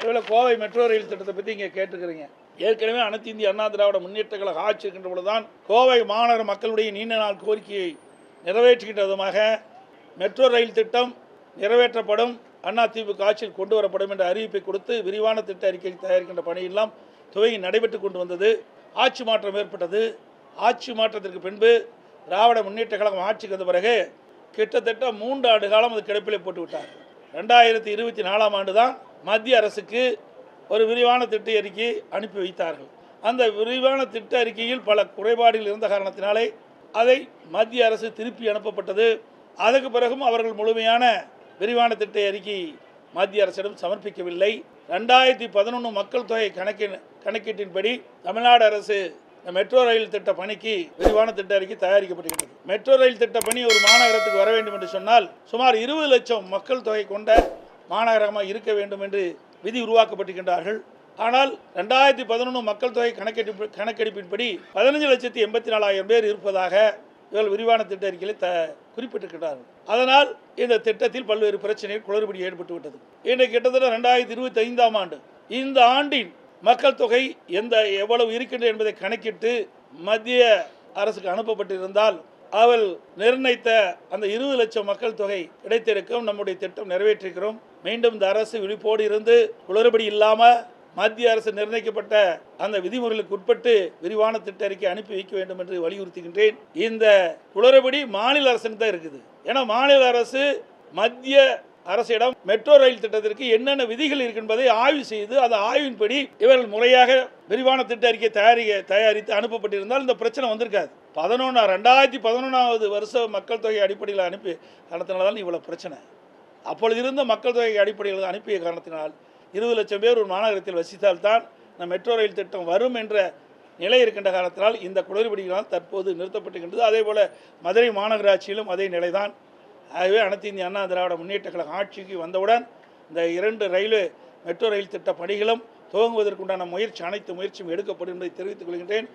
அதேபோல் Kovai metro rail திட்டத்தை பற்றி இங்கே கேட்டுக்கிறீங்க. ஏற்கனவே அனைத்து இந்திய அண்ணா திராவிட முன்னேற்ற கழக ஆட்சி இருக்கின்ற பொழுதுதான் கோவை மாநகர மக்களுடைய நீண்ட நாள் கோரிக்கையை நிறைவேற்றுகின்ற விதமாக மெட்ரோ ரயில் திட்டம் நிறைவேற்றப்படும், அதிமுக ஆட்சியில் கொண்டு வரப்படும் என்ற அறிவிப்பை கொடுத்து விரிவான திட்ட அறிக்கை தயாரிக்கின்ற பணியெல்லாம் துவங்கி நடைபெற்று கொண்டு வந்தது. ஆட்சி மாற்றம் ஏற்பட்டது. ஆட்சி மாற்றத்திற்கு பின்பு திராவிட முன்னேற்ற கழகம் ஆட்சிக்கு வந்த பிறகு கிட்டத்தட்ட 3 ஆண்டு காலம் அது கிடப்பிலே போட்டு விட்டார். 2024ஆம் ஆண்டு தான் மத்திய அரசுக்கு ஒரு விரிவான திட்ட அறிக்கை அனுப்பி வைத்தார்கள். அந்த விரிவான திட்ட அறிக்கையில் பல குறைபாடுகள் இருந்த காரணத்தினாலே அதை மத்திய அரசு திருப்பி அனுப்பப்பட்டது. அதற்கு பிறகும் அவர்கள் முழுமையான விரிவான திட்ட அறிக்கை மத்திய அரசிடம் சமர்ப்பிக்கவில்லை. 2011 மக்கள் தொகை கணக்கீட்டின்படி தமிழ்நாடு அரசு மெட்ரோ ரயில் திட்ட பணிக்கு விரிவான திட்ட அறிக்கை தயாரிக்கப்படுகிறது. மெட்ரோ ரயில் திட்ட பணி ஒரு மாநகரத்துக்கு வர வேண்டும் என்று சொன்னால் சுமார் 20 லட்சம் மக்கள் தொகை கொண்ட மாநகரமாக இருக்க வேண்டும் என்று விதி உருவாக்கப்பட்டிருக்கின்றார்கள். ஆனால் 2011 மக்கள் தொகை கணக்கெடுப்பின்படி 15,84,000 பேர் இருப்பதாக இவர்கள் விரிவான திட்ட அறிக்கையில் குறிப்பிட்டிருக்கிறார்கள். அதனால் இந்த திட்டத்தில் பல்வேறு பிரச்சனைகள் குளறுபடி ஏற்பட்டுவிட்டது. இன்றைக்கு கிட்டத்தட்ட 2025ஆம் ஆண்டு இந்த ஆண்டின் மக்கள் தொகை எவ்வளவு இருக்கின்றது என்பதை கணக்கிட்டு மத்திய அரசுக்கு அனுப்பப்பட்டிருந்தால் அவள் நிர்ணயித்த அந்த 20 லட்சம் மக்கள் தொகை கிடைத்திருக்கும். நம்முடைய திட்டம் நிறைவேற்றிருக்கிறோம். மீண்டும் இந்த அரசு விழிப்போடு இருந்து குளறுபடி இல்லாமல் மத்திய அரசு நிர்ணயிக்கப்பட்ட அந்த விதிமுறைகளுக்கு உட்பட்டு விரிவான திட்ட அறிக்கை அனுப்பி வைக்க வேண்டும் என்று வலியுறுத்துகின்றேன். இந்த குளறுபடி மாநில அரசுக்கு தான் இருக்குது. ஏன்னா மாநில அரசு மத்திய அரசிடம் மெட்ரோ ரயில் திட்டத்திற்கு என்னென்ன விதிகள் இருக்கின்றதை ஆய்வு செய்து அந்த ஆய்வின்படி இவர்கள் முறையாக விரிவான திட்ட அறிக்கை தயாரித்து அனுப்பப்பட்டிருந்தால் இந்த பிரச்சனை வந்திருக்காது. 2011வது வருஷ மக்கள் தொகை அடிப்படையில் அனுப்பி காரணத்தினால தான் இவ்வளவு பிரச்சனை. அப்பொழுது இருந்த மக்கள் தொகை அடிப்படையில் அனுப்பிய காரணத்தினால் 20 லட்சம் பேர் ஒரு மாநகரத்தில் வசித்தால்தான் இந்த மெட்ரோ ரயில் திட்டம் வரும் என்ற நிலை இருக்கின்ற காரணத்தினால் இந்த குளறுபடிகளால் தற்போது நிறுத்தப்பட்டிருக்கின்றது. அதேபோல் மதுரை மாநகராட்சியிலும் அதே நிலைதான். ஆகவே அனைத்து இந்திய அண்ணா திராவிட முன்னேற்ற கழக ஆட்சிக்கு வந்தவுடன் இந்த 2 மெட்ரோ ரயில் திட்ட பணிகளும் துவங்குவதற்குண்டான அனைத்து முயற்சியும் எடுக்கப்படும் என்பதை தெரிவித்துக் கொள்கின்றேன்.